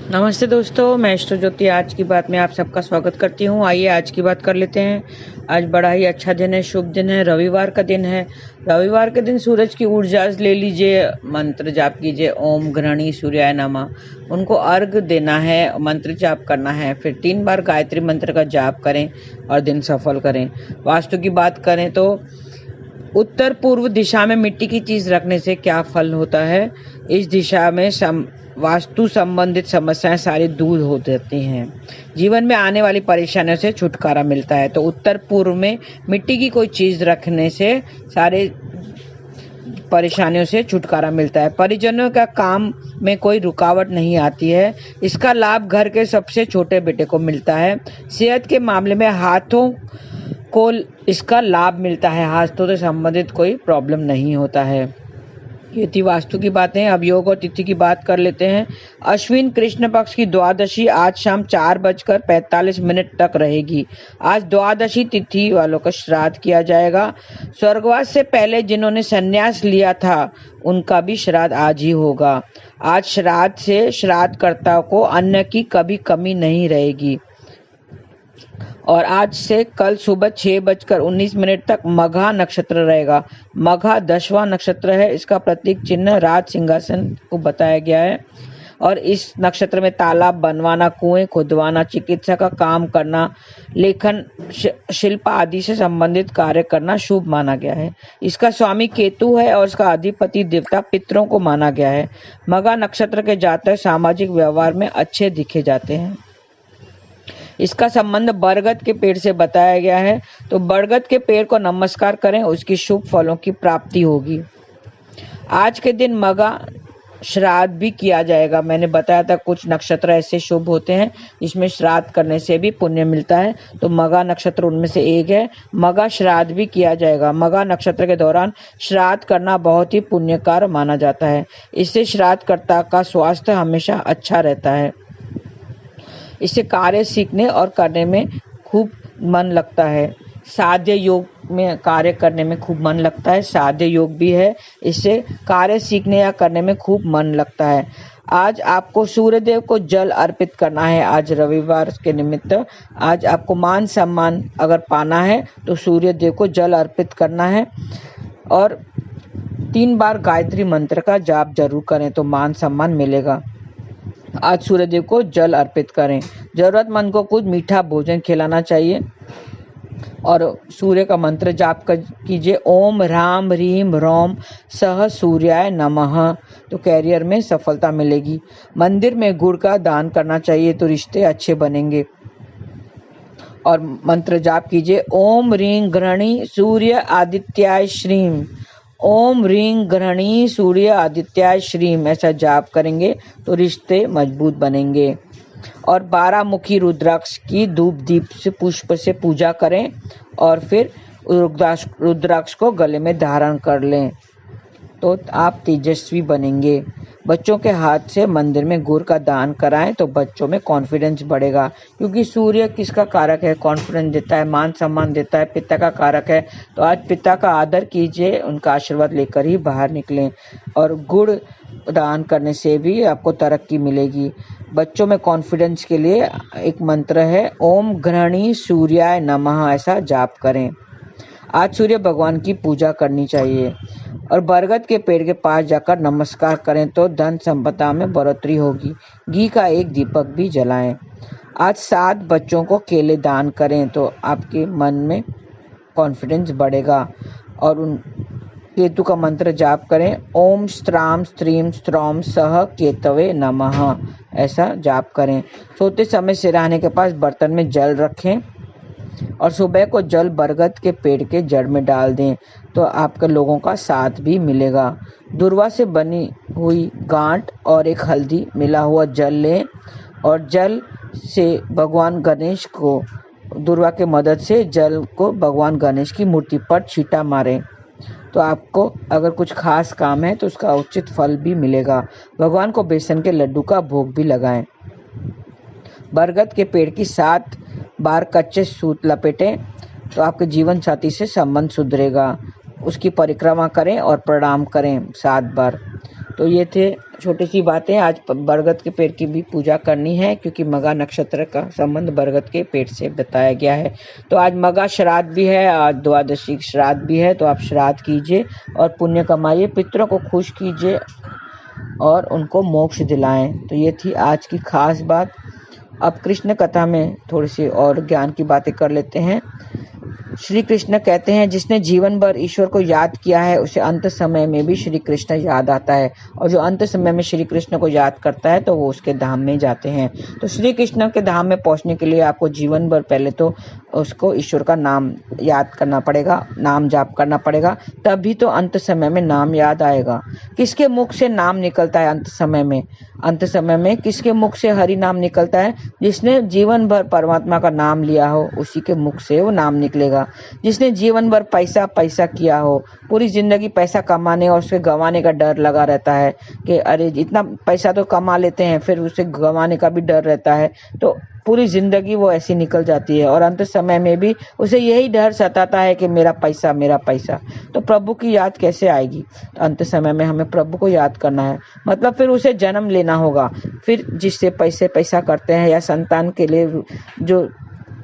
नमस्ते दोस्तों, मैं एस्ट्रो ज्योति आज की बात में आप सबका स्वागत करती हूँ। आइए आज की बात कर लेते हैं। आज बड़ा ही अच्छा दिन है, शुभ दिन है, रविवार का दिन है। रविवार के दिन सूरज की ऊर्जा ले लीजिए, मंत्र जाप कीजिए, ओम घृणी सूर्याय नमः। उनको अर्घ देना है, मंत्र जाप करना है, फिर 3 बार गायत्री मंत्र का जाप करें और दिन सफल करें। वास्तु की बात करें तो उत्तर पूर्व दिशा में मिट्टी की चीज रखने से क्या फल होता है? इस दिशा में वास्तु संबंधित समस्याएं सारी दूर हो जाती हैं। जीवन में आने वाली परेशानियों से छुटकारा मिलता है। तो उत्तर पूर्व में मिट्टी की कोई चीज रखने से सारे परेशानियों से छुटकारा मिलता है। परिजनों का काम में कोई रुकावट नहीं आती है। इसका लाभ घर के सबसे छोटे बेटे को मिलता है। सेहत के मामले में हाथों को इसका लाभ मिलता है। हाथों से संबंधित कोई प्रॉब्लम नहीं होता है। ये थी वास्तु की बातें। अब योग और तिथि की बात कर लेते हैं। अश्विन कृष्ण पक्ष की द्वादशी आज शाम 4:45 तक रहेगी। आज द्वादशी तिथि वालों का श्राद्ध किया जाएगा। स्वर्गवास से पहले जिन्होंने संन्यास लिया था उनका भी श्राद्ध आज ही होगा। आज श्राद्ध से श्राद्धकर्ता को अन्न की कभी कमी नहीं रहेगी। और आज से कल सुबह 6:19 तक मघा नक्षत्र रहेगा। मघा 10वां नक्षत्र है। इसका प्रतीक चिन्ह राज सिंहासन को बताया गया है। और इस नक्षत्र में तालाब बनवाना, कुएं खुदवाना, चिकित्सा का काम करना, लेखन, शिल्प आदि से संबंधित कार्य करना शुभ माना गया है। इसका स्वामी केतु है और इसका अधिपति देवता पितरों को माना गया है। मघा नक्षत्र के जातक सामाजिक व्यवहार में अच्छे दिखे जाते हैं। इसका संबंध बरगद के पेड़ से बताया गया है। तो बरगद के पेड़ को नमस्कार करें, उसकी शुभ फलों की प्राप्ति होगी। आज के दिन मघा श्राद्ध भी किया जाएगा। मैंने बताया था कुछ नक्षत्र ऐसे शुभ होते हैं जिसमें श्राद्ध करने से भी पुण्य मिलता है। तो मघा नक्षत्र उनमें से एक है। मघा श्राद्ध भी किया जाएगा। मघा नक्षत्र के दौरान श्राद्ध करना बहुत ही पुण्यकार माना जाता है। इससे श्राद्धकर्ता का स्वास्थ्य हमेशा अच्छा रहता है। इससे कार्य सीखने और करने में खूब मन लगता है। साध्य योग में कार्य करने में खूब मन लगता है। साध्य योग भी है, इससे कार्य सीखने या करने में खूब मन लगता है। आज आपको सूर्यदेव को जल अर्पित करना है। आज रविवार के निमित्त आज आपको मान सम्मान अगर पाना है तो सूर्यदेव को जल अर्पित करना है। और 3 बार गायत्री मंत्र का जाप जरूर करें तो मान सम्मान मिलेगा। आज सूर्यदेव को जल अर्पित करें। जरूरतमंद को कुछ मीठा भोजन खिलाना चाहिए। और सूर्य का मंत्र जाप कीजिए, ओम राम रीम रोम सह सूर्याय नमः। तो कैरियर में सफलता मिलेगी। मंदिर में गुड़ का दान करना चाहिए तो रिश्ते अच्छे बनेंगे। और मंत्र जाप कीजिए, ओम रीं घृणी सूर्य आदित्याय श्रीम। ओम रीं घृणी सूर्य आदित्याय श्रीम ऐसा जाप करेंगे तो रिश्ते मजबूत बनेंगे। और 12 मुखी रुद्राक्ष की धूप दीप से पुष्प से पूजा करें और फिर रुद्राक्ष को गले में धारण कर लें तो आप तेजस्वी बनेंगे। बच्चों के हाथ से मंदिर में गुड़ का दान कराएं तो बच्चों में कॉन्फिडेंस बढ़ेगा। क्योंकि सूर्य किसका कारक है? कॉन्फिडेंस देता है, मान सम्मान देता है, पिता का कारक है। तो आज पिता का आदर कीजिए, उनका आशीर्वाद लेकर ही बाहर निकलें। और गुड़ दान करने से भी आपको तरक्की मिलेगी। बच्चों में कॉन्फिडेंस के लिए एक मंत्र है, ओम घृणी सूर्याय नमः ऐसा जाप करें। आज सूर्य भगवान की पूजा करनी चाहिए। और बरगद के पेड़ के पास जाकर नमस्कार करें तो धन संपदा में बढ़ोतरी होगी। घी का एक दीपक भी जलाएं। आज 7 बच्चों को केले दान करें तो आपके मन में कॉन्फिडेंस बढ़ेगा। और उन केतु का मंत्र जाप करें, ओम स्त्राम स्त्रीम स्त्रौम सह केतवे नमः ऐसा जाप करें। सोते समय सिरहाने के पास बर्तन में जल रखें और सुबह को जल बरगद के पेड़ के जड़ में डाल दें तो आपके लोगों का साथ भी मिलेगा। दुर्वा से बनी हुई गांठ और एक हल्दी मिला हुआ जल लें और जल से भगवान गणेश को दुर्वा के मदद से जल को भगवान गणेश की मूर्ति पर छींटा मारें तो आपको अगर कुछ खास काम है तो उसका उचित फल भी मिलेगा। भगवान को बेसन के लड्डू का भोग भी लगाएं। बरगद के पेड़ की 7 बार कच्चे सूत लपेटें तो आपके जीवन साथी से संबंध सुधरेगा। उसकी परिक्रमा करें और प्रणाम करें 7 बार। तो ये थे छोटी सी बातें। आज बरगद के पेड़ की भी पूजा करनी है, क्योंकि मगा नक्षत्र का संबंध बरगद के पेड़ से बताया गया है। तो आज मगा श्राद्ध भी है, आज द्वादशी श्राद्ध भी है, तो आप श्राद्ध कीजिए और पुण्य कमाइए, पितरों को खुश कीजिए और उनको मोक्ष दिलाएं। तो ये थी आज की खास बात। अब कृष्ण कथा में थोड़ी सी और ज्ञान की बातें कर लेते हैं। श्री कृष्ण कहते हैं, जिसने जीवन भर ईश्वर को याद किया है उसे अंत समय में भी श्री कृष्ण याद आता है, और जो अंत समय में श्री कृष्ण को याद करता है तो वो उसके धाम में जाते हैं। तो श्री कृष्ण के धाम में पहुंचने के लिए आपको जीवन भर पहले तो उसको ईश्वर का नाम याद करना पड़ेगा, नाम जाप करना पड़ेगा, तभी तो अंत समय में नाम याद आएगा। किसके मुख से नाम निकलता है अंत समय में? अंत समय में किसके मुख से हरि नाम निकलता है? जिसने जीवन भर परमात्मा का नाम लिया हो उसी के मुख से वो नाम निकलेगा। जिसने जीवन भर पैसा पैसा किया हो, पूरी जिंदगी पैसा कमाने और उसे गंवाने का डर लगा रहता है कि अरे इतना पैसा तो कमा लेते हैं, फिर उसे गंवाने का भी डर रहता है, तो पूरी जिंदगी वो ऐसी निकल जाती है और अंत समय में भी उसे यही डर सताता है कि मेरा पैसा मेरा पैसा। तो प्रभु की याद कैसे आएगी? तो अंत समय में हमें प्रभु को याद करना है, मतलब फिर उसे जन्म लेना होगा। फिर जिससे पैसा करते हैं या संतान के लिए जो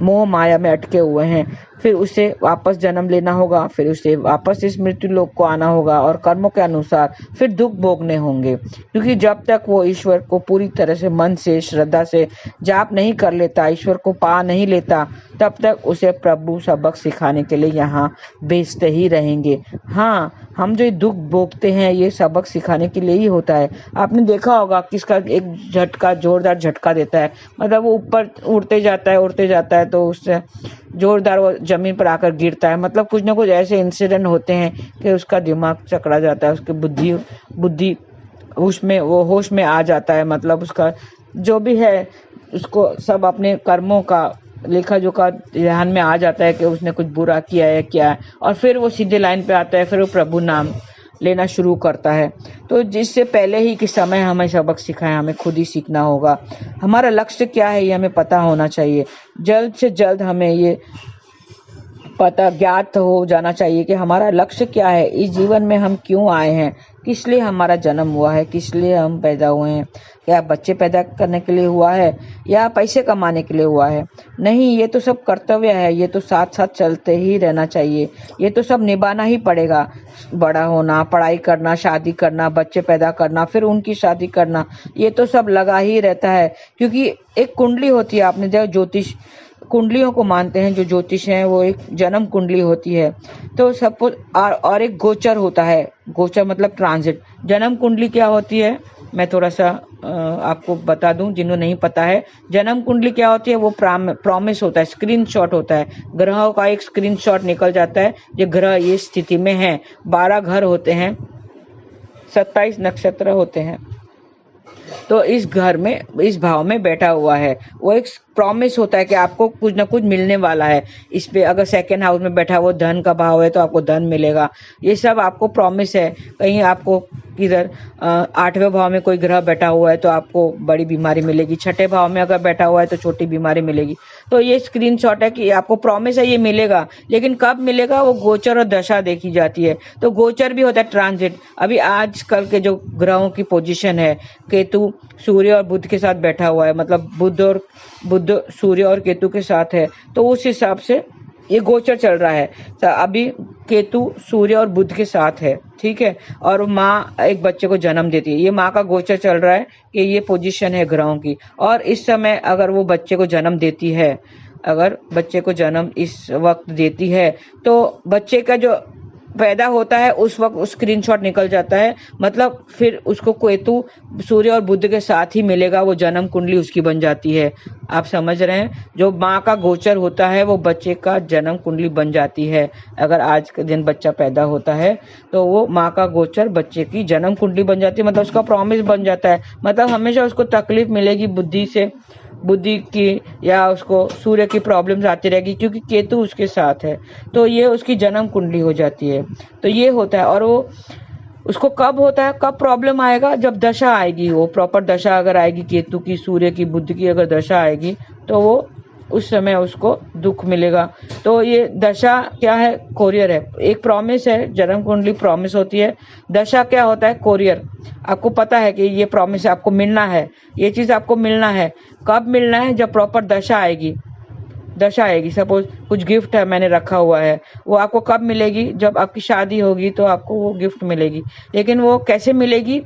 मोह माया में अटके हुए हैं, फिर उसे वापस जन्म लेना होगा, फिर उसे वापस इस मृत्यु लोक को आना होगा और कर्मों के अनुसार फिर दुख भोगने होंगे। क्योंकि जब तक वो ईश्वर को पूरी तरह से मन से श्रद्धा से जाप नहीं कर लेता, ईश्वर को पा नहीं लेता, तब तक उसे प्रभु सबक सिखाने के लिए यहाँ भेजते ही रहेंगे। हाँ, हम जो दुख भोगते हैं ये सबक सिखाने के लिए ही होता है। आपने देखा होगा किसका एक झटका जोरदार झटका देता है, मतलब वो ऊपर उड़ते जाता है तो उससे जोरदार वो जमीन पर आकर गिरता है। मतलब कुछ ना कुछ ऐसे इंसिडेंट होते हैं कि उसका दिमाग चकरा जाता है, उसकी बुद्धि उसमें वो होश में आ जाता है। मतलब उसका जो भी है उसको सब अपने कर्मों का लेखा जोखा ध्यान में आ जाता है कि उसने कुछ बुरा किया है क्या है, और फिर वो सीधे लाइन पे आता है, फिर वो प्रभु नाम लेना शुरू करता है। तो जिससे पहले ही कि समय हमें सबक सिखाए, हमें खुद ही सीखना होगा। हमारा लक्ष्य क्या है ये हमें पता होना चाहिए। जल्द से जल्द हमें ये पता ज्ञात हो जाना चाहिए कि हमारा लक्ष्य क्या है, इस जीवन में हम क्यों आए हैं, किस लिए हमारा जन्म हुआ है, किस लिए हम पैदा हुए हैं। क्या बच्चे पैदा करने के लिए हुआ है या पैसे कमाने के लिए हुआ है? नहीं, ये तो सब कर्तव्य है, ये तो साथ साथ चलते ही रहना चाहिए, ये तो सब निभाना ही पड़ेगा। बड़ा होना, पढ़ाई करना, शादी करना, बच्चे पैदा करना, फिर उनकी शादी करना, ये तो सब लगा ही रहता है। क्योंकि एक कुंडली होती है, आपने जो ज्योतिष कुंडलियों को मानते हैं, जो ज्योतिष हैं वो एक जन्म कुंडली होती है। तो सपोज और एक गोचर होता है, गोचर मतलब ट्रांजिट। जन्म कुंडली क्या होती है मैं थोड़ा सा आपको बता दूं जिन्हों नहीं पता है। जन्म कुंडली क्या होती है, वो प्रॉमिस होता है, स्क्रीनशॉट होता है, ग्रहों का एक स्क्रीनशॉट निकल जाता है, ये ग्रह ये स्थिति में है। 12 घर होते हैं, 27 नक्षत्र होते हैं, तो इस घर में इस भाव में बैठा हुआ है, वो एक प्रॉमिस होता है कि आपको कुछ ना कुछ मिलने वाला है। इस पे अगर सेकंड हाउस में बैठा वो धन का भाव है तो आपको धन मिलेगा, ये सब आपको प्रॉमिस है। कहीं आपको किधर 8वें भाव में कोई ग्रह बैठा हुआ है तो आपको बड़ी बीमारी मिलेगी, 6ठे भाव में अगर बैठा हुआ है तो छोटी बीमारी मिलेगी। तो ये स्क्रीनशॉट है कि आपको प्रॉमिस है ये मिलेगा, लेकिन कब मिलेगा वो गोचर और दशा देखी जाती है। तो गोचर भी होता है ट्रांजिट। अभी आजकल के जो ग्रहों की पोजीशन है, केतु सूर्य और बुध के साथ बैठा हुआ है, मतलब बुध सूर्य और केतु के साथ है, तो उस हिसाब से ये गोचर चल रहा है। तो अभी केतु सूर्य और बुध के साथ है, ठीक है, और माँ एक बच्चे को जन्म देती है, ये माँ का गोचर चल रहा है कि ये पोजीशन है ग्रहों की। और इस समय अगर वो बच्चे को जन्म देती है, अगर बच्चे को जन्म इस वक्त देती है, तो बच्चे का जो पैदा होता है उस वक्त स्क्रीनशॉट निकल जाता है, मतलब फिर उसको केतु सूर्य और बुध के साथ ही मिलेगा, वो जन्म कुंडली उसकी बन जाती है। आप समझ रहे हैं, जो माँ का गोचर होता है वो बच्चे का जन्म कुंडली बन जाती है। अगर आज के दिन बच्चा पैदा होता है तो वो माँ का गोचर बच्चे की जन्म कुंडली बन जाती है, मतलब उसका प्रॉमिस बन जाता है। मतलब हमेशा उसको तकलीफ मिलेगी बुद्धि की, या उसको सूर्य की प्रॉब्लम्स आती रहेगी क्योंकि केतु उसके साथ है, तो ये उसकी जन्म कुंडली हो जाती है। तो ये होता है। और वो उसको कब होता है, कब प्रॉब्लम आएगा, जब दशा आएगी, वो प्रॉपर दशा अगर आएगी, केतु की सूर्य की बुध की अगर दशा आएगी तो वो उस समय उसको दुख मिलेगा। तो ये दशा क्या है? कोरियर है। एक प्रॉमिस है, जन्म कुंडली प्रॉमिस होती है। दशा क्या होता है? कोरियर। आपको पता है कि ये प्रॉमिस आपको मिलना है, ये चीज आपको मिलना है। कब मिलना है? जब प्रॉपर दशा आएगी। दशा आएगी, सपोज कुछ गिफ्ट है मैंने रखा हुआ है, वो आपको कब मिलेगी? जब आपकी शादी होगी तो आपको वो गिफ्ट मिलेगी। लेकिन वो कैसे मिलेगी?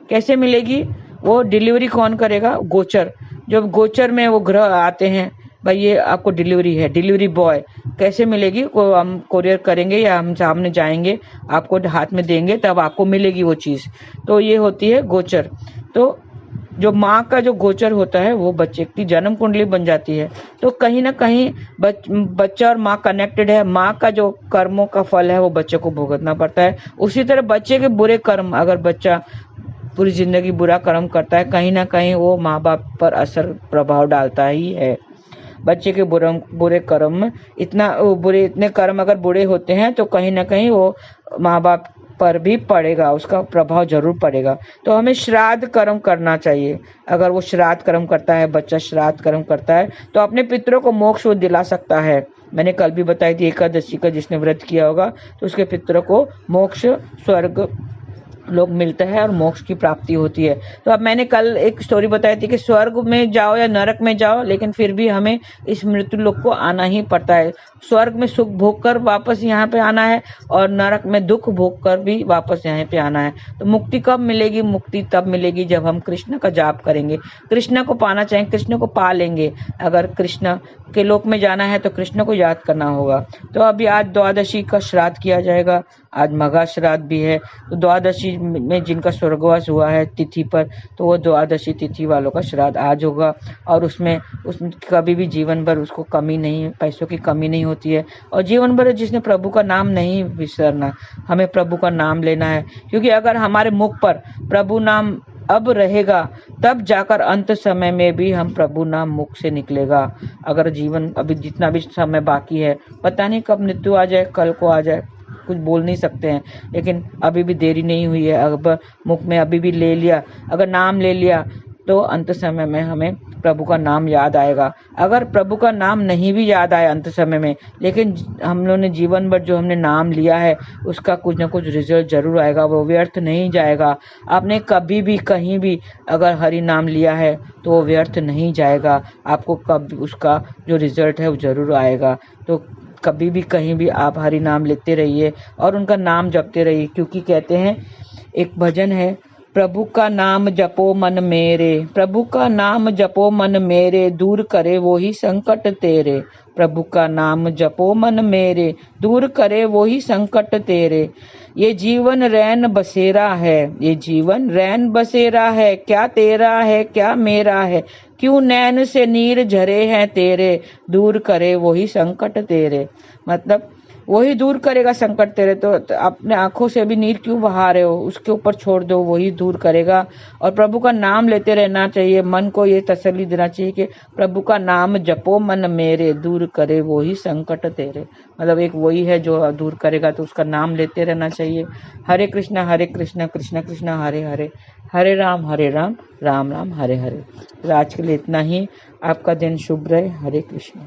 कैसे मिलेगी? वो डिलीवरी कौन करेगा? गोचर। जब गोचर में वो ग्रह आते हैं, भाई ये आपको डिलीवरी है, डिलीवरी बॉय। कैसे मिलेगी? को हम कोरियर करेंगे या हम सामने जाएंगे, आपको हाथ में देंगे, तब आपको मिलेगी वो चीज। तो ये होती है गोचर। तो जो माँ का जो गोचर होता है वो बच्चे की जन्म कुंडली बन जाती है। तो कहीं ना कहीं बच्चा और माँ कनेक्टेड है। माँ का जो कर्मों का फल है वो बच्चे को भुगतना पड़ता है। उसी तरह बच्चे के बुरे कर्म, अगर बच्चा पूरी जिंदगी बुरा कर्म करता है, कहीं ना कहीं वो माँ बाप पर असर प्रभाव डालता ही है। बच्चे के बुरे कर्म इतने कर्म अगर बुरे होते हैं तो कहीं ना कहीं वो माँ बाप पर भी पड़ेगा, उसका प्रभाव जरूर पड़ेगा। तो हमें श्राद्ध कर्म करना चाहिए। अगर वो श्राद्ध कर्म करता है, बच्चा श्राद्ध कर्म करता है, तो अपने पितरों को मोक्ष वो दिला सकता है। मैंने कल भी बताई थी, एकादशी का जिसने व्रत किया होगा तो उसके पितरों को मोक्ष, स्वर्ग लोग मिलता है और मोक्ष की प्राप्ति होती है। तो अब मैंने कल एक स्टोरी बताई थी कि स्वर्ग में जाओ या नरक में जाओ, लेकिन फिर भी हमें इस मृत्यु लोक को आना ही पड़ता है। स्वर्ग में सुख भोग कर वापस यहाँ पे आना है और नरक में दुख भोग कर भी वापस यहाँ पे आना है। तो मुक्ति कब मिलेगी? मुक्ति तब मिलेगी जब हम कृष्ण का जाप करेंगे, कृष्ण को पाना चाहेंगे, कृष्ण को पा लेंगे। अगर कृष्ण के लोक में जाना है तो कृष्ण को याद करना होगा। तो अभी आज द्वादशी का श्राद्ध किया जाएगा, आज मघा श्राद्ध भी है। तो द्वादशी में जिनका स्वर्गवास हुआ है तिथि पर, तो वो द्वादशी तिथि वालों का श्राद्ध आज होगा। और उसमें कभी भी जीवन भर उसको कमी नहीं, पैसों की कमी नहीं होती है। और जीवन भर जिसने प्रभु का नाम नहीं विसरना, हमें प्रभु का नाम लेना है। क्योंकि अगर हमारे मुख पर प्रभु नाम अब रहेगा, तब जाकर अंत समय में भी हम प्रभु नाम मुख से निकलेगा। अगर जीवन अभी जितना भी समय बाकी है, पता नहीं कब मृत्यु आ जाए, कल को आ जाए, कुछ बोल नहीं सकते हैं। लेकिन अभी भी देरी नहीं हुई है। अब मुख में अभी भी ले लिया, अगर नाम ले लिया, तो अंत समय में हमें प्रभु का नाम याद आएगा। अगर प्रभु का नाम नहीं भी याद आया अंत समय में, लेकिन हम लोगों ने जीवन भर जो हमने नाम लिया है उसका कुछ ना कुछ रिजल्ट जरूर आएगा, वो व्यर्थ नहीं जाएगा। आपने कभी भी कहीं भी अगर हरि नाम लिया है तो वो व्यर्थ नहीं जाएगा, आपको कभी उसका जो रिजल्ट है वो जरूर आएगा। तो कभी भी कहीं भी आप हरि नाम लेते रहिए और उनका नाम जपते रहिए। क्योंकि कहते हैं, एक भजन है, प्रभु का नाम जपो मन मेरे, प्रभु का नाम जपो मन मेरे, दूर करे वो ही संकट तेरे। प्रभु का नाम जपो मन मेरे, दूर करे वो ही संकट तेरे। ये जीवन रैन बसेरा है, ये जीवन रैन बसेरा है, क्या तेरा है क्या मेरा है, क्यों नैन से नीर झरे हैं तेरे, दूर करे वो ही संकट तेरे। मतलब वही दूर करेगा संकट तेरे। तो अपने आंखों से भी नीर क्यों बहा रहे हो, उसके ऊपर छोड़ दो, वही दूर करेगा। और प्रभु का नाम लेते रहना चाहिए। मन को ये तसल्ली देना चाहिए कि प्रभु का नाम जपो मन मेरे, दूर करे वही संकट तेरे। मतलब एक वही है जो दूर करेगा, तो उसका नाम लेते रहना चाहिए। हरे कृष्णा कृष्ण कृष्ण हरे हरे, हरे राम राम राम हरे हरे। तो आज के लिए इतना ही। आपका दिन शुभ रहे। हरे कृष्ण।